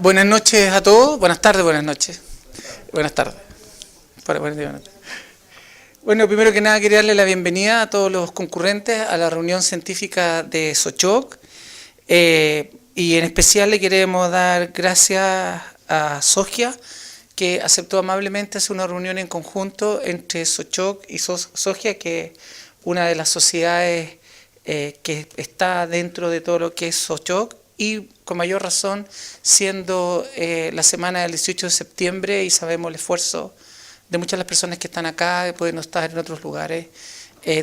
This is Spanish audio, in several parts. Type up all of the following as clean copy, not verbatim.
Buenas noches a todos, buenas tardes, buenas noches. Buenas tardes. Buenas tardes. Bueno, primero que nada quería darle la bienvenida a todos los concurrentes a la reunión científica de Sochoc. Y en especial le queremos dar gracias a Sogia, que aceptó amablemente hacer una reunión en conjunto entre Sochoc y Sogia, que es una de las sociedades que está dentro de todo lo que es Sochoc, y con mayor razón siendo la semana del 18 de septiembre y sabemos el esfuerzo de muchas de las personas que están acá, de poder no estar en otros lugares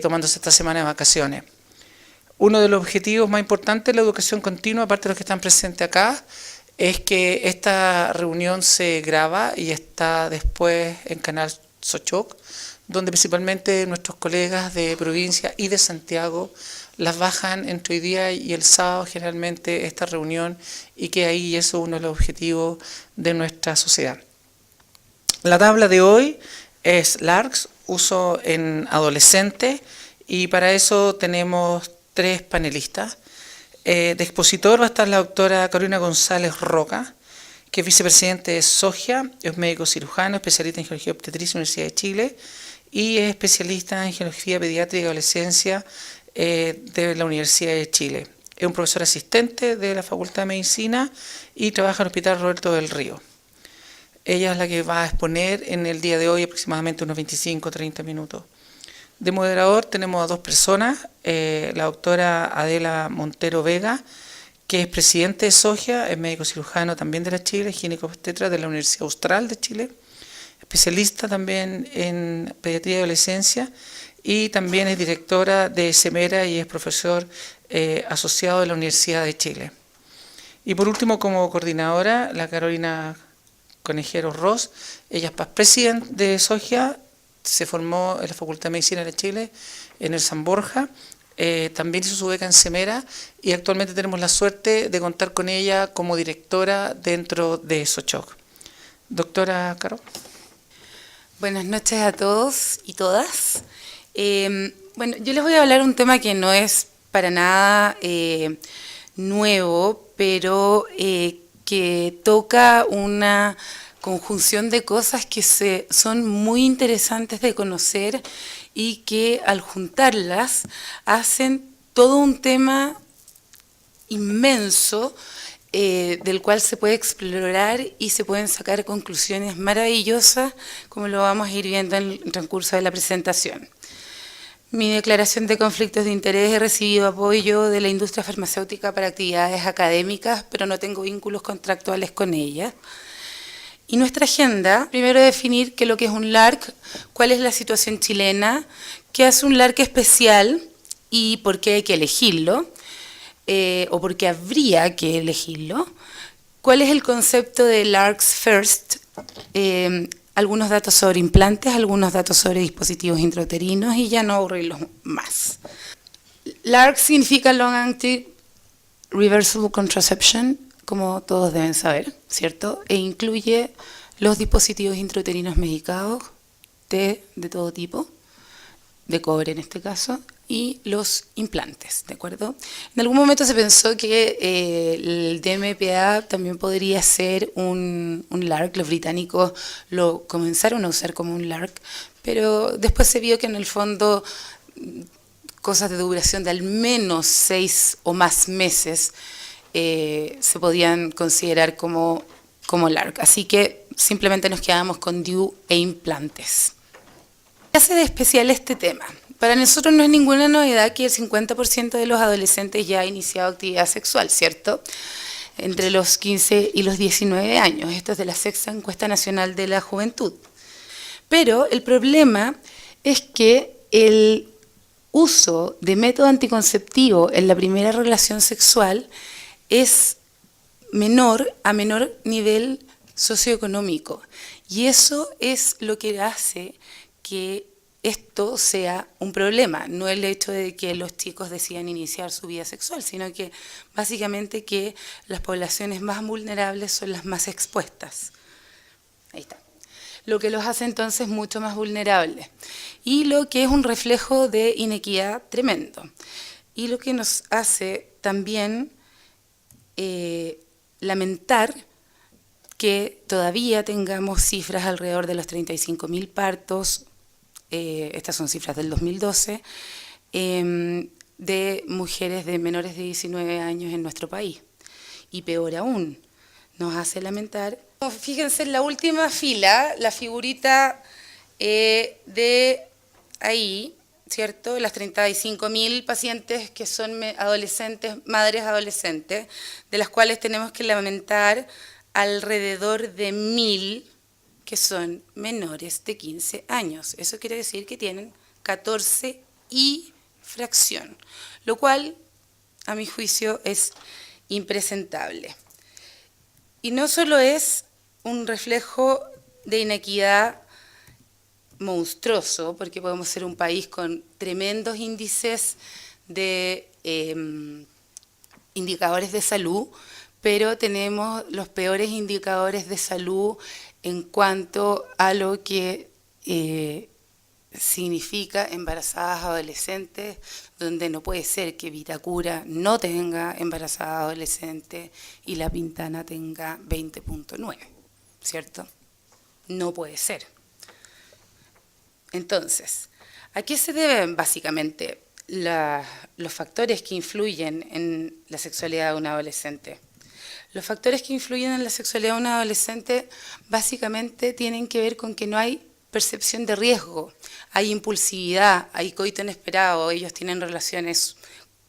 tomándose esta semana de vacaciones. Uno de los objetivos más importantes de la educación continua, aparte de los que están presentes acá, es que esta reunión se graba y está después en Canal Sochoc, donde principalmente nuestros colegas de provincia y de Santiago las bajan entre hoy día y el sábado generalmente esta reunión, y que ahí eso es uno de los objetivos de nuestra sociedad. La tabla de hoy es LARCS, uso en adolescentes, y para eso tenemos 3 panelistas. De expositor va a estar la doctora Carolina González Roca, que es vicepresidente de Sogia, es médico cirujano, especialista en ginecología obstetricia de la Universidad de Chile, y es especialista en ginecología pediátrica y adolescencia de la Universidad de Chile. Es un profesor asistente de la Facultad de Medicina y trabaja en el Hospital Roberto del Río. Ella es la que va a exponer en el día de hoy aproximadamente unos 25 o 30 minutos. De moderador tenemos a 2 personas, la doctora Adela Montero Vega, que es presidente de Sogia, es médico cirujano también de la Chile, ginecobstetra de la Universidad Austral de Chile, especialista también en pediatría y adolescencia, y también es directora de Semera y es profesor asociado de la Universidad de Chile. Y por último, como coordinadora, la Carolina Conejero Ross, ella es presidente de Sogia, se formó en la Facultad de Medicina de Chile, en el San Borja, también hizo su beca en Semera, y actualmente tenemos la suerte de contar con ella como directora dentro de Sochoc. Doctora Caro. Buenas noches a todos y todas. Bueno, yo les voy a hablar un tema que no es para nada nuevo, pero que toca una conjunción de cosas que son muy interesantes de conocer y que al juntarlas hacen todo un tema inmenso del cual se puede explorar y se pueden sacar conclusiones maravillosas, como lo vamos a ir viendo en el transcurso de la presentación. Mi declaración de conflictos de interés: he recibido apoyo de la industria farmacéutica para actividades académicas, pero no tengo vínculos contractuales con ella. Y nuestra agenda, primero definir qué es lo que es un LARC, cuál es la situación chilena, qué hace un LARC especial y por qué hay que elegirlo, o por qué habría que elegirlo, cuál es el concepto de LARCs First, algunos datos sobre implantes, algunos datos sobre dispositivos intrauterinos, y ya no aburrirlos más. LARC significa Long Acting Reversible Contraception, como todos deben saber, ¿cierto? E incluye los dispositivos intrauterinos medicados de todo tipo, de cobre en este caso, y los implantes, ¿de acuerdo? En algún momento se pensó que el DMPA también podría ser un LARC. Los británicos lo comenzaron a usar como un LARC, pero después se vio que en el fondo cosas de duración de al menos 6 o más meses se podían considerar como LARC. Así que simplemente nos quedamos con DIU e implantes. ¿Qué hace de especial este tema? Para nosotros no es ninguna novedad que el 50% de los adolescentes ya ha iniciado actividad sexual, ¿cierto? Entre los 15 y los 19 años. Esto es de la 6ª Encuesta Nacional de la Juventud. Pero el problema es que el uso de método anticonceptivo en la primera relación sexual es menor a menor nivel socioeconómico. Y eso es lo que hace que esto sea un problema, no el hecho de que los chicos decidan iniciar su vida sexual, sino que básicamente que las poblaciones más vulnerables son las más expuestas. Ahí está. Lo que los hace entonces mucho más vulnerables, y lo que es un reflejo de inequidad tremendo, y lo que nos hace también lamentar que todavía tengamos cifras alrededor de los 35.000 partos, estas son cifras del 2012, de mujeres de menores de 19 años en nuestro país. Y peor aún, nos hace lamentar. Fíjense en la última fila, la figurita de ahí, ¿cierto? Las 35.000 pacientes que son adolescentes, madres adolescentes, de las cuales tenemos que lamentar alrededor de 1.000 que son menores de 15 años. Eso quiere decir que tienen 14 y fracción, lo cual, a mi juicio, es impresentable. Y no solo es un reflejo de inequidad monstruoso, porque podemos ser un país con tremendos índices de indicadores de salud, pero tenemos los peores indicadores de salud en cuanto a lo que significa embarazadas adolescentes, donde no puede ser que Vitacura no tenga embarazadas adolescentes y La Pintana tenga 20.9, ¿cierto? No puede ser. Entonces, ¿a qué se deben básicamente los factores que influyen en la sexualidad de un adolescente? Los factores que influyen en la sexualidad de un adolescente básicamente tienen que ver con que no hay percepción de riesgo, hay impulsividad, hay coito inesperado, ellos tienen relaciones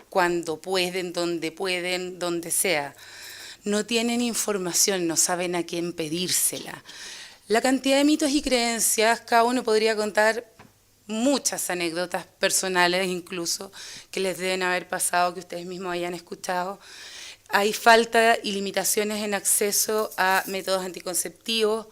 cuando pueden, donde sea. No tienen información, no saben a quién pedírsela. La cantidad de mitos y creencias, cada uno podría contar muchas anécdotas personales incluso, que les deben haber pasado, que ustedes mismos hayan escuchado. Hay falta y limitaciones en acceso a métodos anticonceptivos.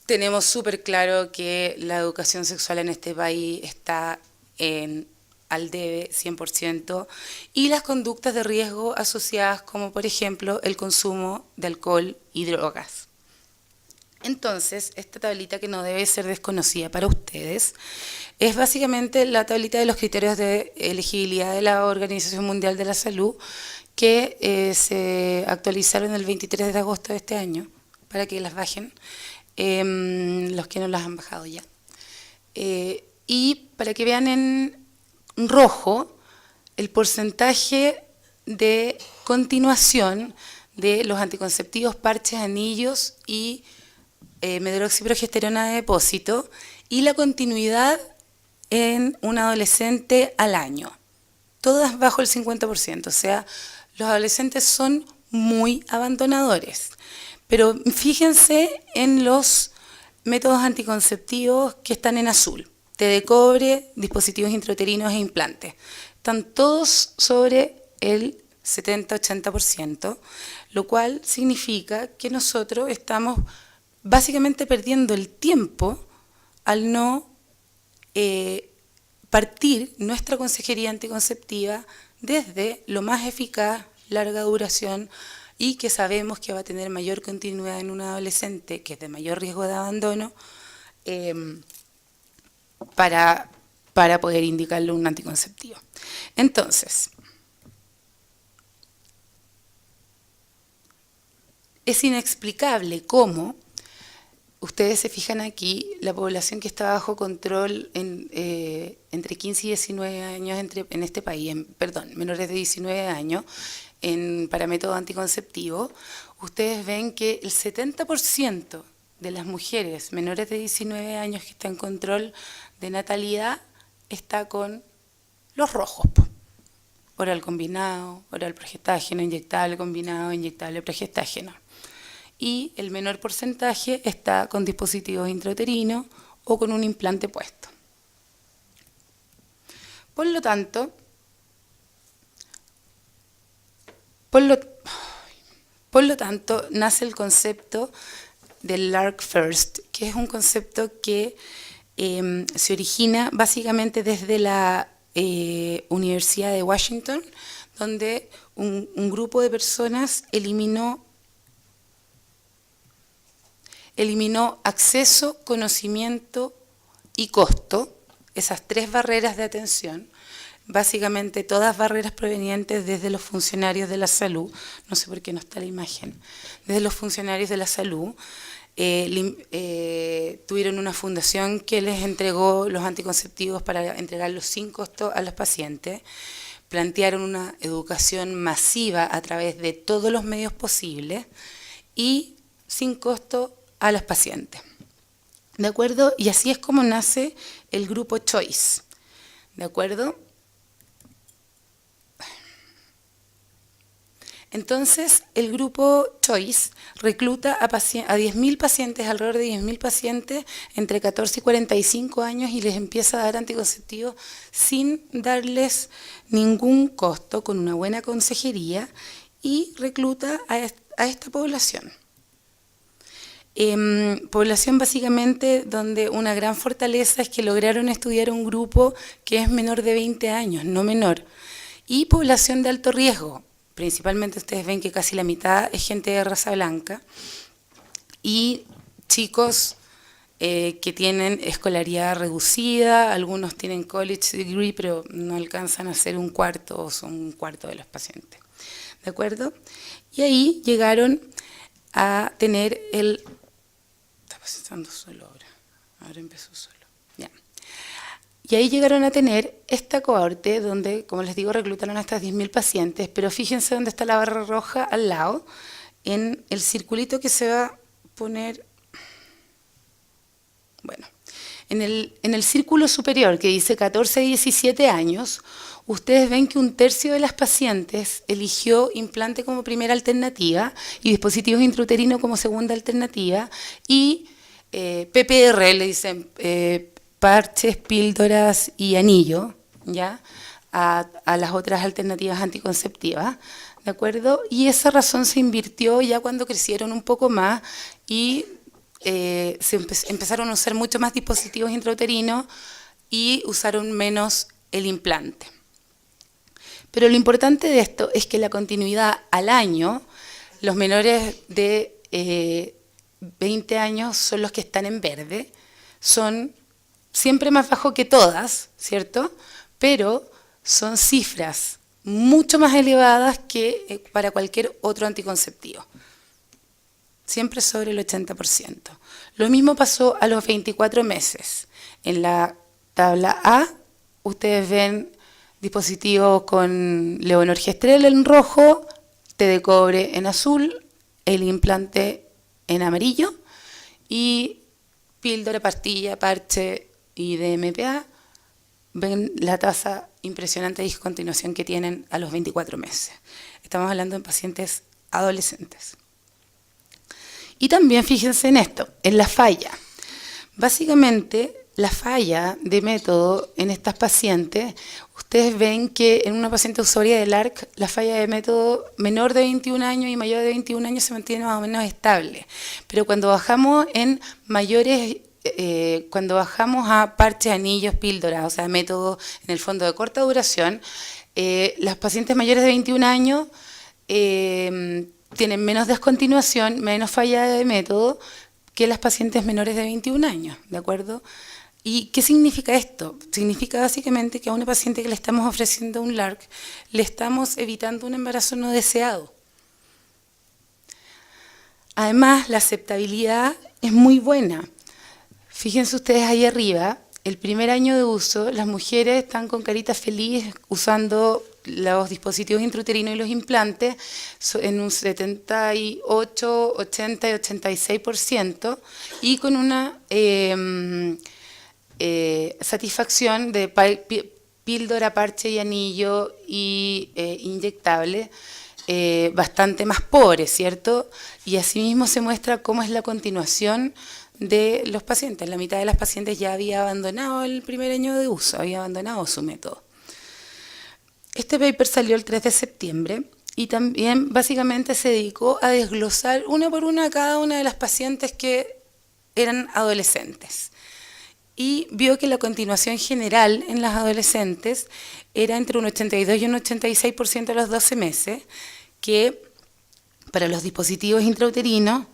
Tenemos súper claro que la educación sexual en este país está al debe 100%, y las conductas de riesgo asociadas como por ejemplo el consumo de alcohol y drogas. Entonces, esta tablita, que no debe ser desconocida para ustedes, es básicamente la tablita de los criterios de elegibilidad de la Organización Mundial de la Salud, que se actualizaron el 23 de agosto de este año, para que las bajen, los que no las han bajado ya. Y para que vean en rojo el porcentaje de continuación de los anticonceptivos, parches, anillos y medroxiprogesterona de depósito, y la continuidad en un adolescente al año, todas bajo el 50%, o sea, los adolescentes son muy abandonadores. Pero fíjense en los métodos anticonceptivos que están en azul: té de cobre, dispositivos intrauterinos e implantes. Están todos sobre el 70-80%, lo cual significa que nosotros estamos básicamente perdiendo el tiempo al no partir nuestra consejería anticonceptiva desde lo más eficaz, larga duración, y que sabemos que va a tener mayor continuidad en un adolescente que es de mayor riesgo de abandono, para poder indicarle un anticonceptivo. Entonces, es inexplicable cómo, ustedes se fijan aquí, la población que está bajo control entre 15 y 19 años en este país, menores de 19 años, para método anticonceptivo, ustedes ven que el 70% de las mujeres menores de 19 años que están en control de natalidad está con los rojos. Oral combinado, oral progestágeno, inyectable combinado, inyectable progestágeno. Y el menor porcentaje está con dispositivos intrauterinos o con un implante puesto. Por lo tanto, nace el concepto del Lark First, que es un concepto que se origina básicamente desde la Universidad de Washington, donde un grupo de personas eliminó acceso, conocimiento y costo, esas tres barreras de atención, básicamente todas barreras provenientes desde los funcionarios de la salud, no sé por qué no está la imagen, desde los funcionarios de la salud, tuvieron una fundación que les entregó los anticonceptivos para entregarlos sin costo a los pacientes, plantearon una educación masiva a través de todos los medios posibles y sin costo a los pacientes. ¿De acuerdo? Y así es como nace el grupo Choice. ¿De acuerdo? Entonces, el grupo Choice recluta a 10.000 pacientes, alrededor de 10.000 pacientes, entre 14 y 45 años, y les empieza a dar anticonceptivos sin darles ningún costo, con una buena consejería, y recluta a esta población. Población básicamente donde una gran fortaleza es que lograron estudiar un grupo que es menor de 20 años, no menor, y población de alto riesgo. Principalmente ustedes ven que casi la mitad es gente de raza blanca y chicos que tienen escolaridad reducida, algunos tienen college degree, pero no alcanzan a ser un cuarto o son un cuarto de los pacientes. ¿De acuerdo? Y ahí llegaron a tener el... Está pasando solo ahora empezó solo. Ya. Y ahí llegaron a tener esta cohorte donde, como les digo, reclutaron a estas 10.000 pacientes, pero fíjense dónde está la barra roja al lado, en el circulito que se va a poner, bueno, en el círculo superior que dice 14 a 17 años, ustedes ven que 1/3 de las pacientes eligió implante como primera alternativa y dispositivos intrauterinos como segunda alternativa y PPR, le dicen parches, píldoras y anillo, ¿ya? A las otras alternativas anticonceptivas, ¿de acuerdo? Y esa razón se invirtió ya cuando crecieron un poco más y empezaron a usar mucho más dispositivos intrauterinos y usaron menos el implante. Pero lo importante de esto es que la continuidad al año, los menores de 20 años son los que están en verde, son siempre más bajo que todas, ¿cierto? Pero son cifras mucho más elevadas que para cualquier otro anticonceptivo. Siempre sobre el 80%. Lo mismo pasó a los 24 meses. En la tabla A, ustedes ven dispositivos con levonorgestrel en rojo, té de cobre en azul, el implante en amarillo y píldora, pastilla, parche y DMPA. Ven la tasa impresionante de discontinuación que tienen a los 24 meses. Estamos hablando de pacientes adolescentes. Y también fíjense en esto, en la falla. Básicamente, la falla de método en estas pacientes, ustedes ven que en una paciente usuaria del ARC, la falla de método menor de 21 años y mayor de 21 años se mantiene más o menos estable. Pero cuando bajamos en mayores, cuando bajamos a parches, anillos, píldoras, o sea, método en el fondo de corta duración, las pacientes mayores de 21 años tienen menos descontinuación, menos falla de método que las pacientes menores de 21 años, ¿de acuerdo? ¿Y qué significa esto? Significa básicamente que a una paciente que le estamos ofreciendo un LARC, le estamos evitando un embarazo no deseado. Además, la aceptabilidad es muy buena. Fíjense ustedes ahí arriba, el primer año de uso, las mujeres están con carita feliz usando los dispositivos intrauterinos y los implantes en un 78, 80 y 86% y con una satisfacción de píldora, parche y anillo y inyectable bastante más pobre, ¿cierto? Y asimismo se muestra cómo es la continuación de los pacientes. La mitad de las pacientes ya había abandonado el primer año de uso, había abandonado su método. Este paper salió el 3 de septiembre y también básicamente se dedicó a desglosar una por una cada una de las pacientes que eran adolescentes. Y vio que la continuación general en las adolescentes era entre un 82 y un 86% a los 12 meses, que para los dispositivos intrauterinos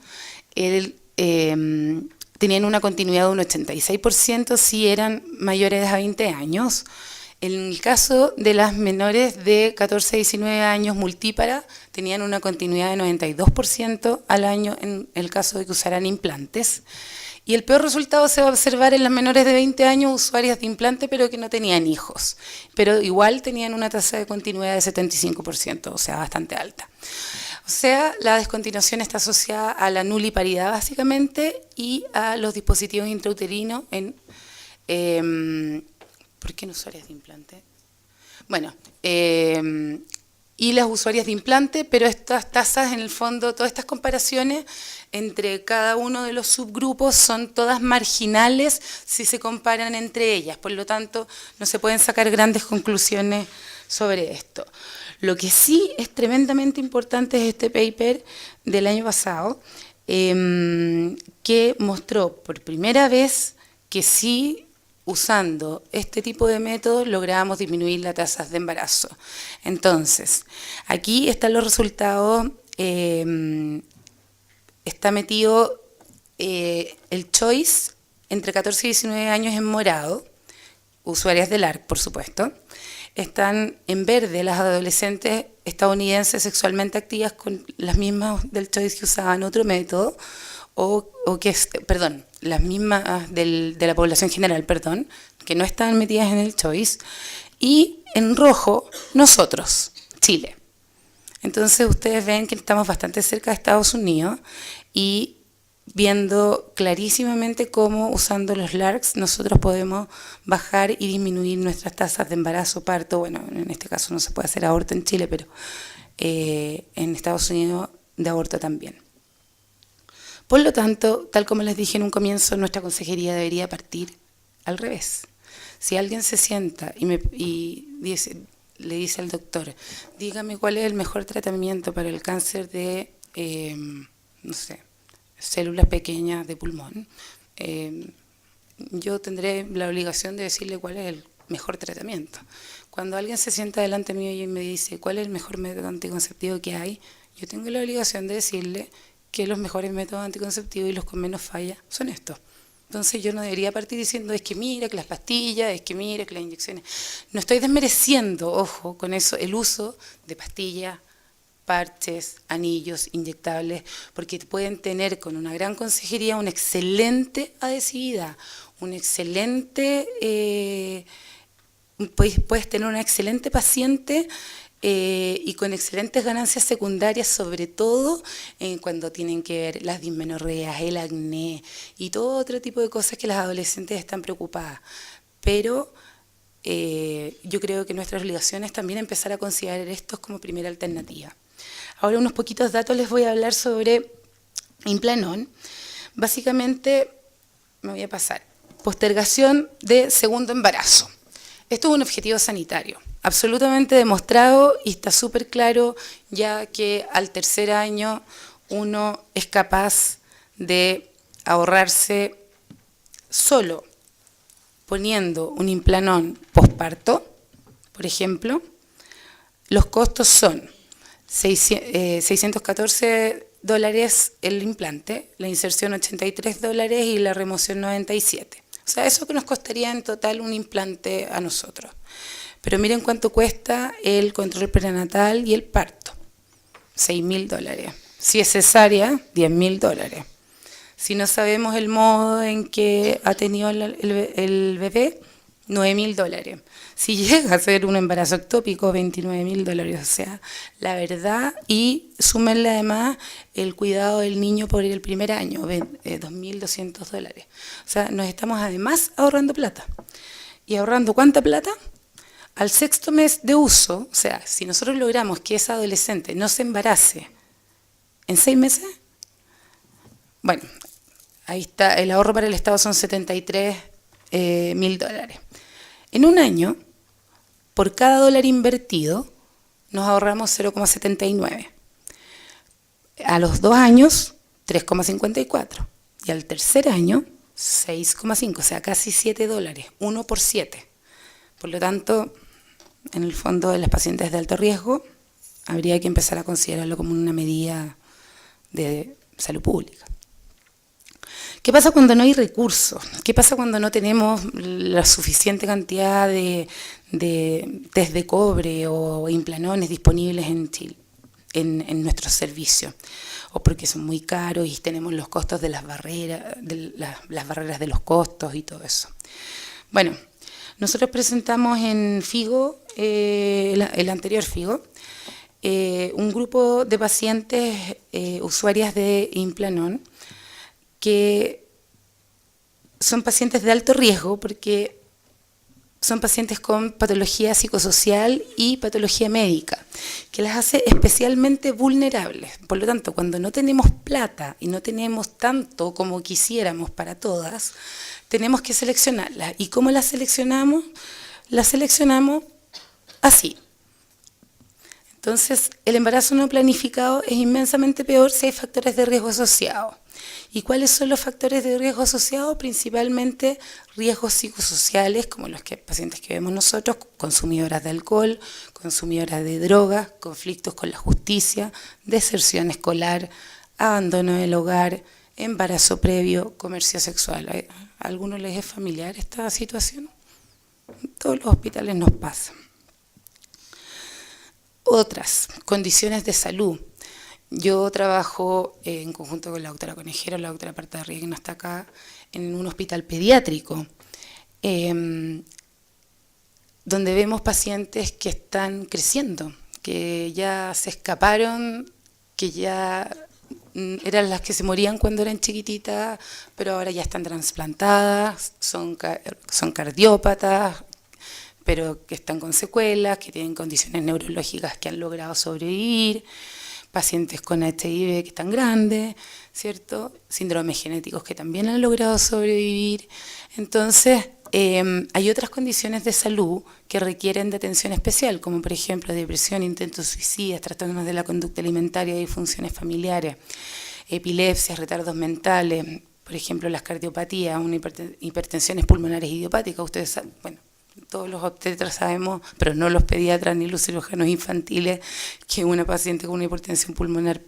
tenían una continuidad de un 86% si eran mayores de 20 años, En el caso de las menores de 14 a 19 años multípara, tenían una continuidad de 92% al año en el caso de que usaran implantes. Y el peor resultado se va a observar en las menores de 20 años usuarias de implante, pero que no tenían hijos. Pero igual tenían una tasa de continuidad de 75%, o sea, bastante alta. O sea, la descontinuación está asociada a la nuliparidad básicamente y a los dispositivos intrauterinos en... ¿por qué en usuarias de implante? Bueno, y las usuarias de implante, pero estas tasas en el fondo, todas estas comparaciones entre cada uno de los subgrupos son todas marginales si se comparan entre ellas, por lo tanto no se pueden sacar grandes conclusiones sobre esto. Lo que sí es tremendamente importante es este paper del año pasado, que mostró por primera vez que sí, usando este tipo de métodos, lográbamos disminuir las tasas de embarazo. Entonces, aquí están los resultados, está metido el choice entre 14 y 19 años en morado, usuarias del ARC, por supuesto. Están en verde las adolescentes estadounidenses sexualmente activas con las mismas del choice que usaban otro método, las mismas de la población general, que no están metidas en el choice, y en rojo, nosotros, Chile. Entonces ustedes ven que estamos bastante cerca de Estados Unidos y viendo clarísimamente cómo usando los LARCs nosotros podemos bajar y disminuir nuestras tasas de embarazo, parto, bueno, en este caso no se puede hacer aborto en Chile, pero en Estados Unidos de aborto también. Por lo tanto, tal como les dije en un comienzo, nuestra consejería debería partir al revés. Si alguien se sienta y le dice al doctor, dígame cuál es el mejor tratamiento para el cáncer de, no sé, células pequeñas de pulmón, yo tendré la obligación de decirle cuál es el mejor tratamiento. Cuando alguien se sienta delante mío y me dice cuál es el mejor método anticonceptivo que hay, yo tengo la obligación de decirle que los mejores métodos anticonceptivos y los con menos falla son estos. Entonces yo no debería partir diciendo, es que mira, que las pastillas, es que mira, que las inyecciones. No estoy desmereciendo, ojo, con eso, el uso de pastillas, parches, anillos, inyectables, porque pueden tener con una gran consejería una excelente adhesividad, un excelente, puedes tener una excelente paciente y con excelentes ganancias secundarias, sobre todo cuando tienen que ver las dismenorreas, el acné y todo otro tipo de cosas que las adolescentes están preocupadas. Pero yo creo que nuestra obligación es también empezar a considerar estos como primera alternativa. Ahora unos poquitos datos les voy a hablar sobre Implanon. Básicamente, me voy a pasar, postergación de segundo embarazo. Esto es un objetivo sanitario, absolutamente demostrado y está súper claro, ya que al tercer año uno es capaz de ahorrarse solo poniendo un Implanon posparto, por ejemplo. Los costos son $614 el implante, la inserción $83 y la remoción $97. O sea, eso que nos costaría en total un implante a nosotros. Pero miren cuánto cuesta el control prenatal y el parto, $6.000. Si es cesárea, $10.000. Si no sabemos el modo en que ha tenido el bebé, $9.000. Si llega a ser un embarazo ectópico, $29.000. O sea, la verdad, y súmenle además el cuidado del niño por el primer año, $2.200. O sea, nos estamos además ahorrando plata. ¿Y ahorrando cuánta plata? Al sexto mes de uso, o sea, si nosotros logramos que esa adolescente no se embarace en 6 meses, bueno, ahí está, el ahorro para el Estado son $73.000. En un año, por cada dólar invertido, nos ahorramos 0,79. A los 2 años, 3,54. Y al tercer año, 6,5. O sea, casi $7. 1 por 7. Por lo tanto, en el fondo de las pacientes de alto riesgo, habría que empezar a considerarlo como una medida de salud pública. ¿Qué pasa cuando no hay recursos? ¿Qué pasa cuando no tenemos la suficiente cantidad de test de cobre o implanones disponibles en Chile, en nuestros servicios? O porque son muy caros y tenemos los costos de las barreras, las barreras de los costos y todo eso. Bueno, nosotros presentamos en FIGO, el anterior FIGO, un grupo de pacientes usuarias de Implanon que son pacientes de alto riesgo porque son pacientes con patología psicosocial y patología médica, que las hace especialmente vulnerables. Por lo tanto, cuando no tenemos plata y no tenemos tanto como quisiéramos para todas, tenemos que seleccionarlas. ¿Y cómo las seleccionamos? Las seleccionamos así. Entonces, el embarazo no planificado es inmensamente peor si hay factores de riesgo asociados. ¿Y cuáles son los factores de riesgo asociados? Principalmente riesgos psicosociales, como los pacientes que vemos nosotros, consumidoras de alcohol, consumidoras de drogas, conflictos con la justicia, deserción escolar, abandono del hogar, embarazo previo, comercio sexual. ¿A alguno les es familiar esta situación? En todos los hospitales nos pasa. Otras condiciones de salud. Yo trabajo en conjunto con la doctora Conejero, la doctora Parta Ríos, que no está acá, en un hospital pediátrico, donde vemos pacientes que están creciendo, que ya se escaparon, que ya eran las que se morían cuando eran chiquititas, pero ahora ya están trasplantadas, son cardiópatas, pero que están con secuelas, que tienen condiciones neurológicas que han logrado sobrevivir, pacientes con HIV que están grandes, ¿cierto? Síndromes genéticos que también han logrado sobrevivir. Entonces, hay otras condiciones de salud que requieren de atención especial, como por ejemplo depresión, intentos suicidas, trastornos de la conducta alimentaria, disfunciones familiares, epilepsias, retardos mentales, por ejemplo las cardiopatías, hipertensiones pulmonares idiopáticas. Ustedes saben, bueno, todos los obstetras sabemos, pero no los pediatras ni los cirujanos infantiles, que una paciente con una hipertensión pulmonar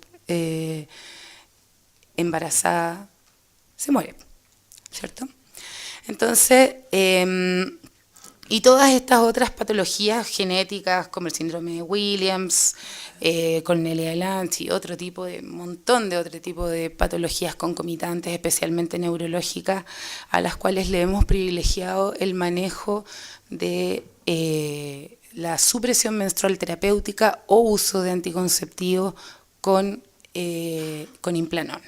embarazada se muere, ¿cierto? Entonces, y todas estas otras patologías genéticas, como el síndrome de Williams, Cornelia de Lange y otro tipo de, montón de otro tipo de patologías concomitantes, especialmente neurológicas, a las cuales le hemos privilegiado el manejo de la supresión menstrual terapéutica o uso de anticonceptivos con Implanon.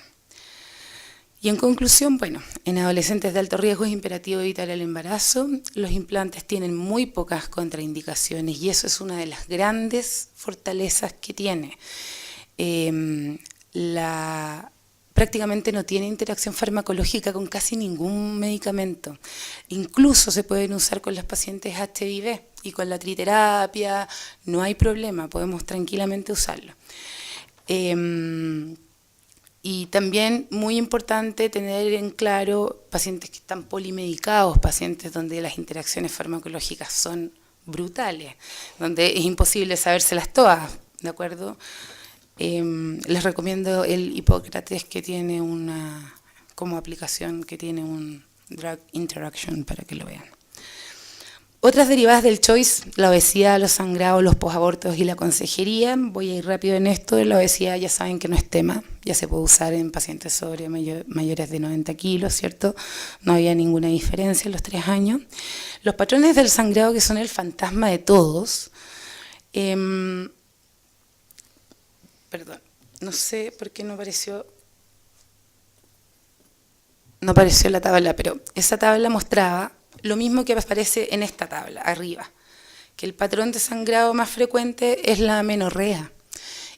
Y en conclusión, bueno, en adolescentes de alto riesgo es imperativo evitar el embarazo. Los implantes tienen muy pocas contraindicaciones y eso es una de las grandes fortalezas que tiene. Prácticamente no tiene interacción farmacológica con casi ningún medicamento. Incluso se pueden usar con las pacientes HIV y con la triterapia, no hay problema, podemos tranquilamente usarlo. Y también muy importante tener en claro pacientes que están polimedicados, pacientes donde las interacciones farmacológicas son brutales, donde es imposible sabérselas todas, ¿de acuerdo? Les recomiendo el Hipócrates, que tiene como aplicación, que tiene un drug interaction para que lo vean. Otras derivadas del choice, la obesidad, los sangrados, los posabortos y la consejería. Voy a ir rápido en esto. La obesidad ya saben que no es tema, ya se puede usar en pacientes sobre mayores de 90 kilos, ¿cierto? No había ninguna diferencia en los 3 años. Los patrones del sangrado, que son el fantasma de todos. Perdón, no sé por qué no apareció la tabla, pero esa tabla mostraba lo mismo que aparece en esta tabla, arriba, que el patrón de sangrado más frecuente es la amenorrea.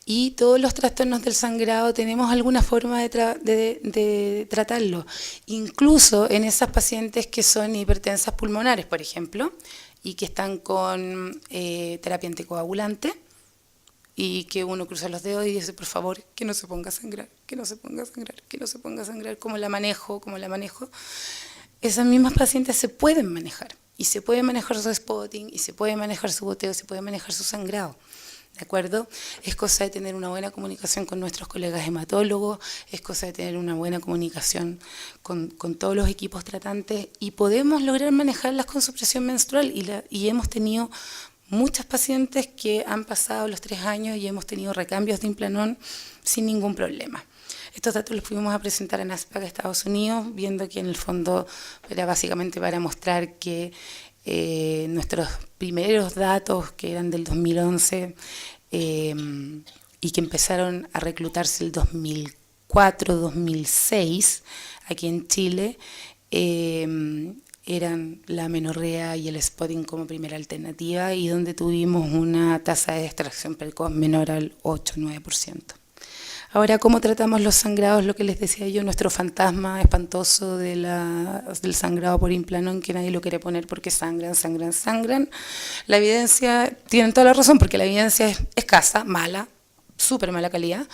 Y todos los trastornos del sangrado tenemos alguna forma de tratarlo, incluso en esas pacientes que son hipertensas pulmonares, por ejemplo, y que están con terapia anticoagulante, y que uno cruza los dedos y dice, por favor, que no se ponga a sangrar, que no se ponga a sangrar, que no se ponga a sangrar, ¿cómo la manejo? Esas mismas pacientes se pueden manejar, y se puede manejar su spotting, y se puede manejar su goteo, se puede manejar su sangrado, ¿De acuerdo? Es cosa de tener una buena comunicación con nuestros colegas hematólogos, es cosa de tener una buena comunicación con todos los equipos tratantes y podemos lograr manejarlas con supresión menstrual y hemos tenido muchas pacientes que han pasado los 3 años y hemos tenido recambios de Implanon sin ningún problema. Estos datos los fuimos a presentar en ASPAC, Estados Unidos, viendo que en el fondo era básicamente para mostrar que nuestros primeros datos, que eran del 2011, y que empezaron a reclutarse el 2004-2006 aquí en Chile, eran la amenorrea y el spotting como primera alternativa y donde tuvimos una tasa de extracción precoz menor al 8-9%. Ahora, ¿cómo tratamos los sangrados? Lo que les decía yo, nuestro fantasma espantoso del sangrado por Implanon, que nadie lo quiere poner porque sangran. La evidencia, tienen toda la razón, porque la evidencia es escasa, mala, súper mala calidad.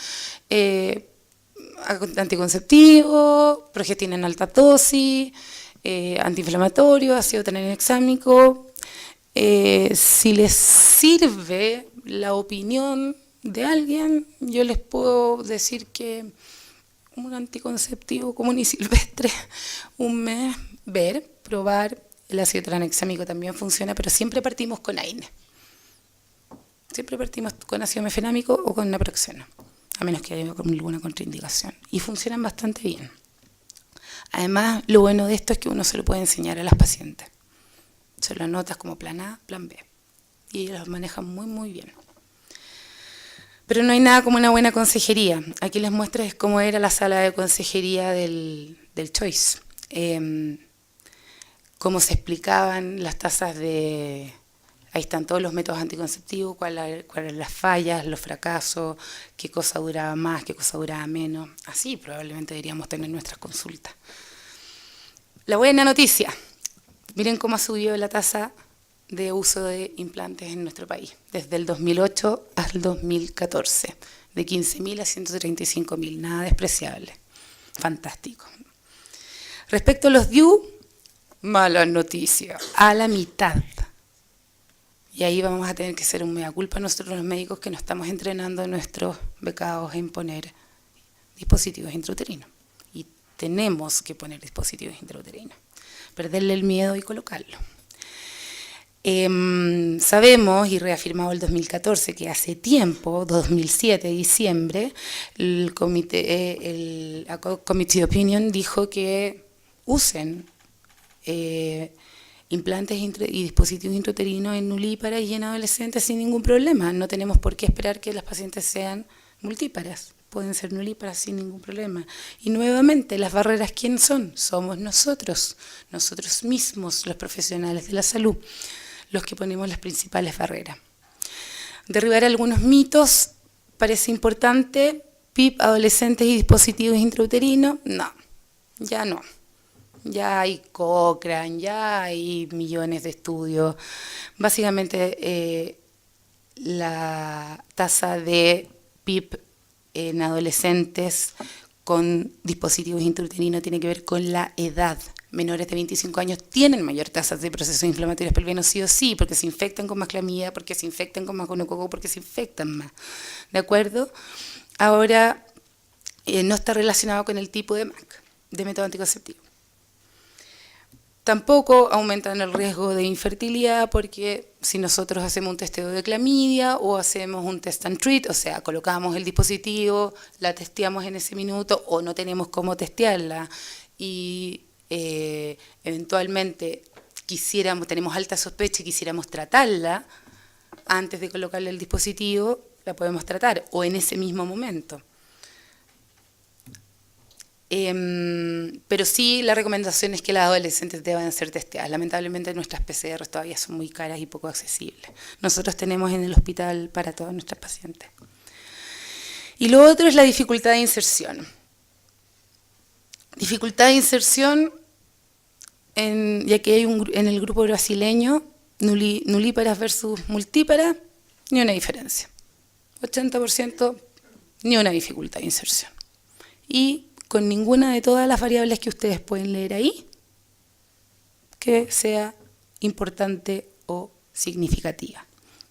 Anticonceptivo, progestina en alta dosis, antiinflamatorio, ácido tranexámico. Si les sirve la opinión de alguien, yo les puedo decir que un anticonceptivo común y silvestre, un mes, probar, el ácido tranexámico también funciona, pero siempre partimos con AINE. Siempre partimos con ácido mefenámico o con naproxeno, a menos que haya alguna contraindicación. Y funcionan bastante bien. Además, lo bueno de esto es que uno se lo puede enseñar a las pacientes. Se lo anotas como plan A, plan B. Y ellas los manejan muy, muy bien. Pero no hay nada como una buena consejería. Aquí les muestro cómo era la sala de consejería del Choice. Cómo se explicaban las tasas de... Ahí están todos los métodos anticonceptivos, cuáles eran las fallas, los fracasos, qué cosa duraba más, qué cosa duraba menos. Así probablemente deberíamos tener nuestras consultas. La buena noticia. Miren cómo ha subido la tasa de uso de implantes en nuestro país, desde el 2008 al 2014, de 15.000 a 135.000, nada despreciable, fantástico. Respecto a los DIU, mala noticia, a la mitad. Y ahí vamos a tener que hacer un mea culpa nosotros los médicos que nos estamos entrenando a nuestros becados en poner dispositivos intrauterinos. Y tenemos que poner dispositivos intrauterinos, perderle el miedo y colocarlo. Sabemos, y reafirmado el 2014, que hace tiempo, 2007, diciembre, el Committee Opinion dijo que usen implantes y dispositivos intrauterinos en nulíparas y en adolescentes sin ningún problema. No tenemos por qué esperar que las pacientes sean multíparas. Pueden ser nulíparas sin ningún problema. Y nuevamente, las barreras, ¿quién son? Somos nosotros mismos, los profesionales de la salud, los que ponemos las principales barreras. Derribar algunos mitos parece importante. PIP, adolescentes y dispositivos intrauterinos, no, ya no. Ya hay Cochrane, ya hay millones de estudios. Básicamente, la tasa de PIP en adolescentes con dispositivos intrauterinos tiene que ver con la edad. Menores de 25 años tienen mayor tasa de procesos inflamatorios pelvianos sí o sí, porque se infectan con más clamidia, porque se infectan con más gonococo, porque se infectan más. ¿De acuerdo? Ahora, no está relacionado con el tipo de MAC, de método anticonceptivo. Tampoco aumentan el riesgo de infertilidad porque si nosotros hacemos un testeo de clamidia o hacemos un test and treat, o sea, colocamos el dispositivo, la testeamos en ese minuto o no tenemos cómo testearla y eventualmente tenemos alta sospecha y quisiéramos tratarla, antes de colocarle el dispositivo, la podemos tratar o en ese mismo momento. Pero sí, la recomendación es que las adolescentes deban ser testeadas. Lamentablemente nuestras PCR todavía son muy caras y poco accesibles. Nosotros tenemos en el hospital para todas nuestras pacientes. Y lo otro es la dificultad de inserción. Dificultad de inserción, ya que hay en el grupo brasileño, nulíparas versus multíparas, ni una diferencia. 80%, ni una dificultad de inserción. Y con ninguna de todas las variables que ustedes pueden leer ahí, que sea importante o significativa.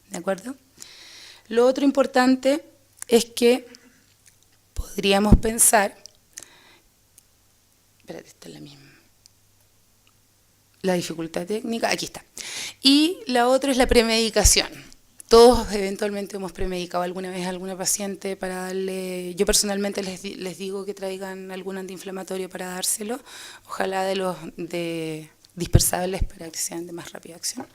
¿De acuerdo? Lo otro importante es que podríamos pensar, espérate, esta es la misma, la dificultad técnica, aquí está, y la otra es la premedicación. Todos eventualmente hemos premedicado alguna vez a alguna paciente para darle, yo personalmente les digo que traigan algún antiinflamatorio para dárselo, ojalá de los dispersables para que sean de más rápida acción.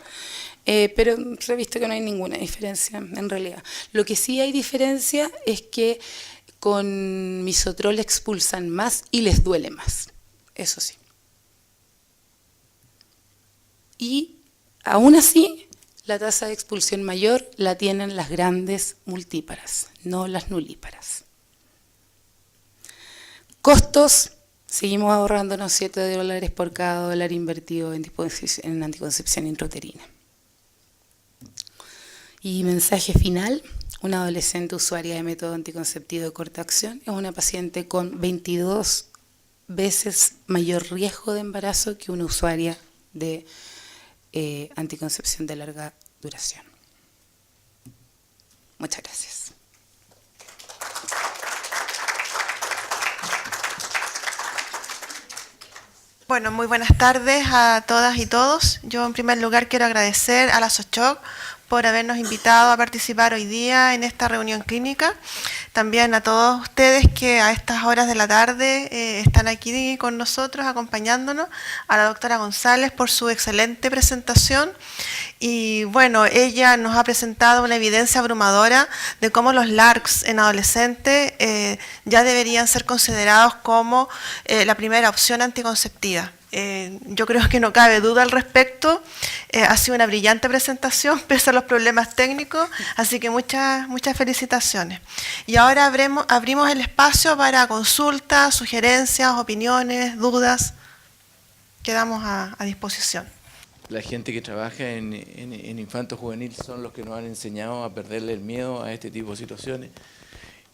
Pero se ha visto que no hay ninguna diferencia en realidad. Lo que sí hay diferencia es que con misotrol expulsan más y les duele más, eso sí. Y aún así, la tasa de expulsión mayor la tienen las grandes multíparas, no las nulíparas. Costos, seguimos ahorrándonos $7 por cada dólar invertido en anticoncepción intrauterina. Y mensaje final, una adolescente usuaria de método anticonceptivo de corta acción es una paciente con 22 veces mayor riesgo de embarazo que una usuaria de anticoncepción de larga duración. Muchas gracias. Bueno, muy buenas tardes a todas y todos. Yo en primer lugar quiero agradecer a la SOCHOC por habernos invitado a participar hoy día en esta reunión clínica. También a todos ustedes que a estas horas de la tarde están aquí con nosotros acompañándonos, a la doctora González por su excelente presentación. Y bueno, ella nos ha presentado una evidencia abrumadora de cómo los LARCs en adolescentes ya deberían ser considerados como la primera opción anticonceptiva. Yo creo que no cabe duda al respecto. Ha sido una brillante presentación, pese a los problemas técnicos, así que muchas felicitaciones. Y ahora abrimos el espacio para consultas, sugerencias, opiniones, dudas. Quedamos a disposición. La gente que trabaja en infanto juvenil son los que nos han enseñado a perderle el miedo a este tipo de situaciones.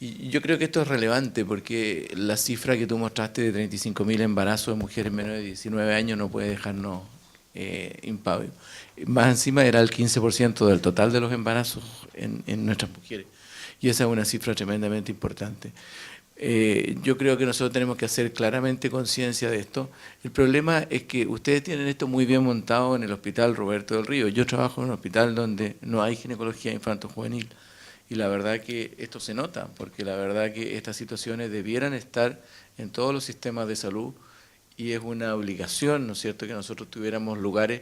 Y yo creo que esto es relevante porque la cifra que tú mostraste de 35.000 embarazos de mujeres menores de 19 años no puede dejarnos impávidos. Más encima era el 15% del total de los embarazos en nuestras mujeres. Y esa es una cifra tremendamente importante. Yo creo que nosotros tenemos que hacer claramente conciencia de esto. El problema es que ustedes tienen esto muy bien montado en el Hospital Roberto del Río. Yo trabajo en un hospital donde no hay ginecología infanto-juvenil. Y la verdad que esto se nota, porque la verdad que estas situaciones debieran estar en todos los sistemas de salud y es una obligación, ¿no es cierto?, que nosotros tuviéramos lugares.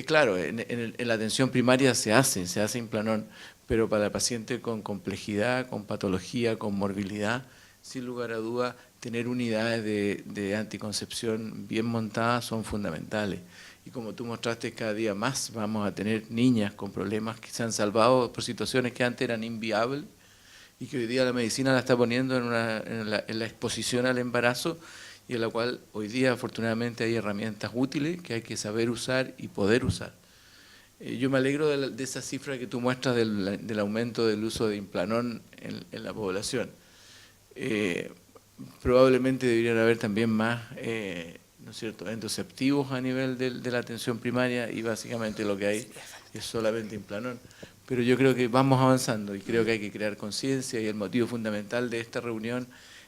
Claro, en la atención primaria se hace Implanón, pero para el paciente con complejidad, con patología, con morbilidad, sin lugar a duda, tener unidades de anticoncepción bien montadas son fundamentales. Y como tú mostraste, cada día más vamos a tener niñas con problemas que se han salvado por situaciones que antes eran inviables y que hoy día la medicina la está poniendo en la exposición al embarazo y en la cual hoy día afortunadamente hay herramientas útiles que hay que saber usar y poder usar. Yo me alegro de esa cifra que tú muestras del aumento del uso de Implanón en la población. Probablemente deberían haber también más ¿no es cierto?, anticonceptivos a nivel de la atención primaria y básicamente lo que hay es solamente Implanón. Pero yo creo que vamos avanzando y creo que hay que crear conciencia y el motivo fundamental de esta reunión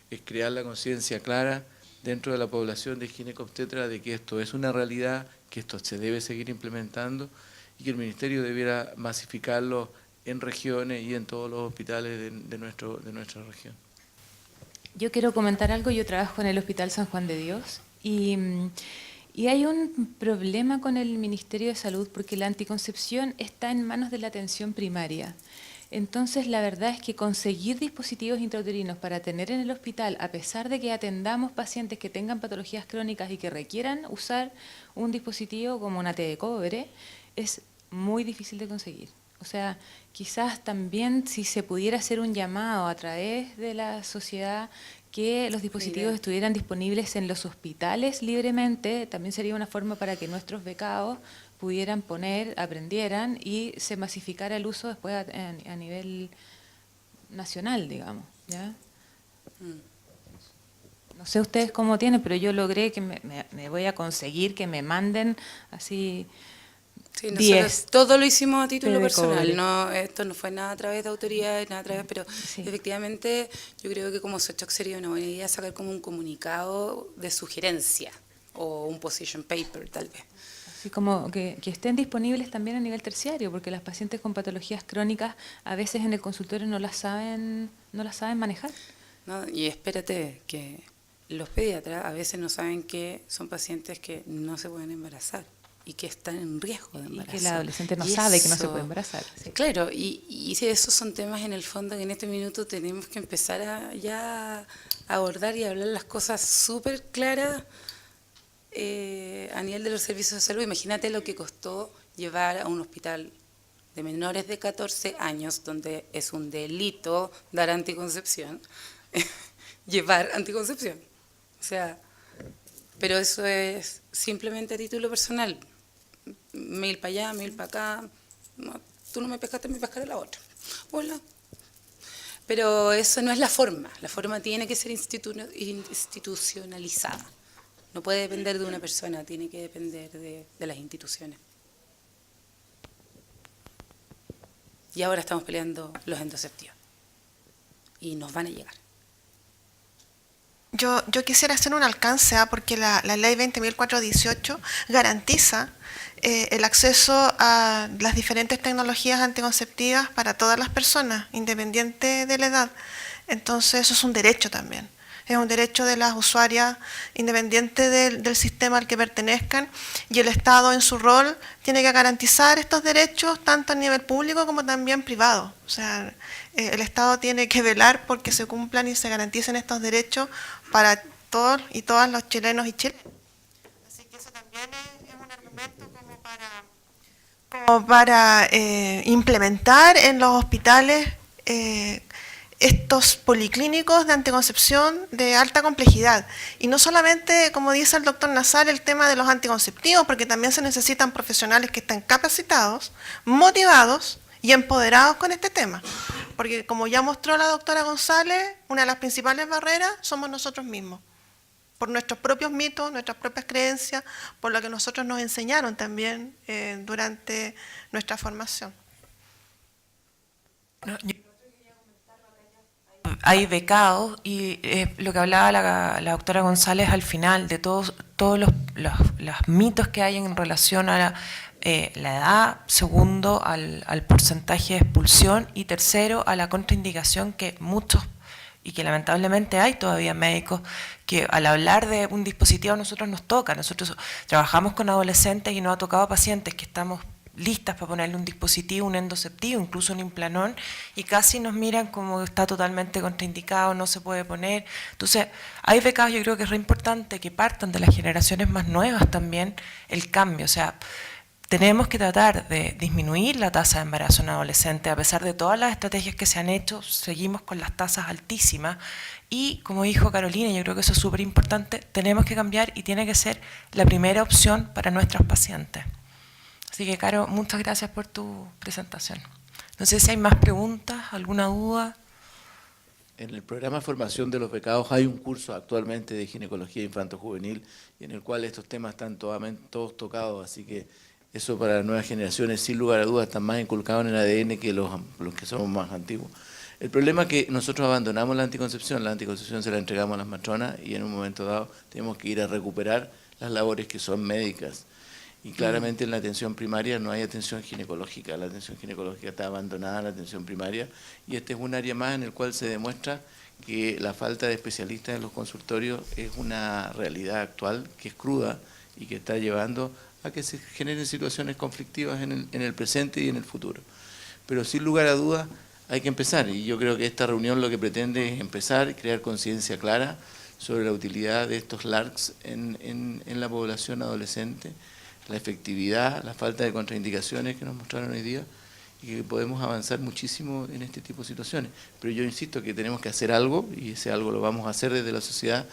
es crear la conciencia clara dentro de la población de ginecobstetra de que esto es una realidad, que esto se debe seguir implementando y que el Ministerio debiera masificarlo en regiones y en todos los hospitales de nuestra región. Yo quiero comentar algo. Yo trabajo en el Hospital San Juan de Dios y hay un problema con el Ministerio de Salud porque la anticoncepción está en manos de la atención primaria. Entonces, la verdad es que conseguir dispositivos intrauterinos para tener en el hospital, a pesar de que atendamos pacientes que tengan patologías crónicas y que requieran usar un dispositivo como una T de cobre, es muy difícil de conseguir. O sea, quizás también si se pudiera hacer un llamado a través de la sociedad que los dispositivos estuvieran disponibles en los hospitales libremente, también sería una forma para que nuestros becados pudieran poner, aprendieran y se masificara el uso después a nivel nacional, digamos, ¿ya? No sé ustedes cómo tienen, pero yo logré que me voy a conseguir que me manden así Sí, 10. nosotros todo lo hicimos a título de personal, cobre. no, esto no fue nada a través de autoridades, nada a través, pero Sí. efectivamente yo creo que como Sochoc sería una buena idea sacar como un comunicado de sugerencia o un position paper tal vez. Así como que estén disponibles también a nivel terciario, porque las pacientes con patologías crónicas a veces en el consultorio no las saben manejar. ¿No? Y espérate, que los pediatras a veces no saben que son pacientes que no se pueden embarazar y que están en riesgo de Y embarazo. que el adolescente no Y sabe que no se eso- puede embarazar. Sí. Claro, y sí, esos son temas en el fondo que en este minuto tenemos que empezar a ya abordar y hablar las cosas súper claras a nivel de los servicios de salud. Imagínate lo que costó llevar a un hospital de menores de 14 años, donde es un delito dar anticoncepción, llevar anticoncepción. O sea, pero eso es simplemente a título personal. Mail para allá, mail para acá. No, tú no me pescaste, me pescaré la otra. Hola. Pero eso no es la forma. La forma tiene que ser institucionalizada. No puede depender de una persona, tiene que depender de las instituciones. Y ahora estamos peleando los anticonceptivos. Y nos van a llegar. Yo quisiera hacer un alcance, porque la ley 20.418 garantiza el acceso a las diferentes tecnologías anticonceptivas para todas las personas, independiente de la edad. Entonces eso es un derecho también. Es un derecho de las usuarias, independiente del sistema al que pertenezcan, y el Estado en su rol tiene que garantizar estos derechos tanto a nivel público como también privado. O sea, el Estado tiene que velar porque se cumplan y se garanticen estos derechos para todos y todas los chilenos y chilenas. Así que eso también es un argumento como para implementar en los hospitales estos policlínicos de anticoncepción de alta complejidad. Y no solamente, como dice el doctor Nazar, el tema de los anticonceptivos, porque también se necesitan profesionales que estén capacitados, motivados y empoderados con este tema. Porque como ya mostró la doctora González, una de las principales barreras somos nosotros mismos, por nuestros propios mitos, nuestras propias creencias, por lo que nosotros nos enseñaron también durante nuestra formación. Hay becados y lo que hablaba la doctora González al final de todos los mitos que hay en relación a la edad, segundo al porcentaje de expulsión y tercero a la contraindicación que muchos y que lamentablemente hay todavía médicos que al hablar de un dispositivo a nosotros nos toca. Nosotros trabajamos con adolescentes y nos ha tocado pacientes que estamos listas para ponerle un dispositivo, un endoceptivo, incluso un implanón, y casi nos miran como está totalmente contraindicado, no se puede poner. Entonces, hay becados, yo creo que es re importante que partan de las generaciones más nuevas también el cambio. O sea, tenemos que tratar de disminuir la tasa de embarazo en adolescentes. A pesar de todas las estrategias que se han hecho, seguimos con las tasas altísimas. Y, como dijo Carolina, yo creo que eso es súper importante, tenemos que cambiar y tiene que ser la primera opción para nuestros pacientes. Así que, Caro, muchas gracias por tu presentación. No sé si hay más preguntas, alguna duda. En el programa de formación de los becados hay un curso actualmente de ginecología infanto-juvenil y en el cual estos temas están todos tocados, así que eso para las nuevas generaciones, sin lugar a dudas, están más inculcados en el ADN que los que somos más antiguos. El problema es que nosotros abandonamos la anticoncepción se la entregamos a las matronas y en un momento dado tenemos que ir a recuperar las labores que son médicas. Y claramente en la atención primaria no hay atención ginecológica, la atención ginecológica está abandonada, la atención primaria, y este es un área más en el cual se demuestra que la falta de especialistas en los consultorios es una realidad actual que es cruda y que está llevando a que se generen situaciones conflictivas en el presente y en el futuro. Pero sin lugar a dudas hay que empezar, y yo creo que esta reunión lo que pretende es empezar, crear conciencia clara sobre la utilidad de estos LARCs en la población adolescente, la efectividad, la falta de contraindicaciones que nos mostraron hoy día y que podemos avanzar muchísimo en este tipo de situaciones. Pero yo insisto que tenemos que hacer algo y ese algo lo vamos a hacer desde la sociedad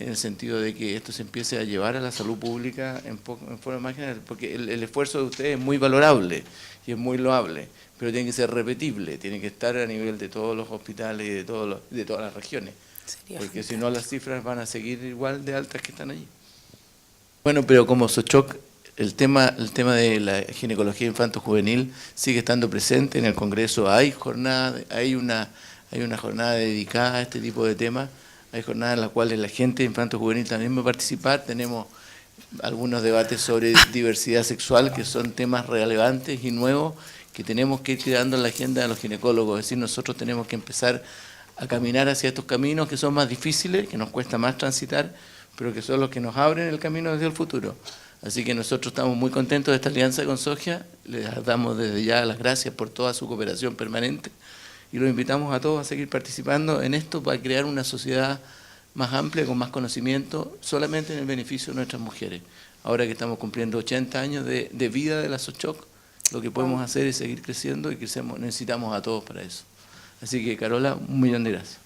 en el sentido de que esto se empiece a llevar a la salud pública en forma más general, porque el esfuerzo de ustedes es muy valorable y es muy loable, pero tiene que ser repetible, tiene que estar a nivel de todos los hospitales y de todas las regiones, porque si no las cifras van a seguir igual de altas que están allí. Bueno, pero como Sochoc el tema de la ginecología infanto-juvenil sigue estando presente en el Congreso. Hay una jornada dedicada a este tipo de temas. Hay jornadas en las cuales la gente infanto-juvenil también va a participar. Tenemos algunos debates sobre diversidad sexual, que son temas relevantes y nuevos que tenemos que ir creando en la agenda de los ginecólogos. Es decir, nosotros tenemos que empezar a caminar hacia estos caminos que son más difíciles, que nos cuesta más transitar, pero que son los que nos abren el camino hacia el futuro. Así que nosotros estamos muy contentos de esta alianza con Sogia. Les damos desde ya las gracias por toda su cooperación permanente y los invitamos a todos a seguir participando en esto para crear una sociedad más amplia, con más conocimiento, solamente en el beneficio de nuestras mujeres. Ahora que estamos cumpliendo 80 años de vida de la SOCHOC, lo que podemos hacer es seguir creciendo y necesitamos a todos para eso. Así que, Carola, un millón de gracias.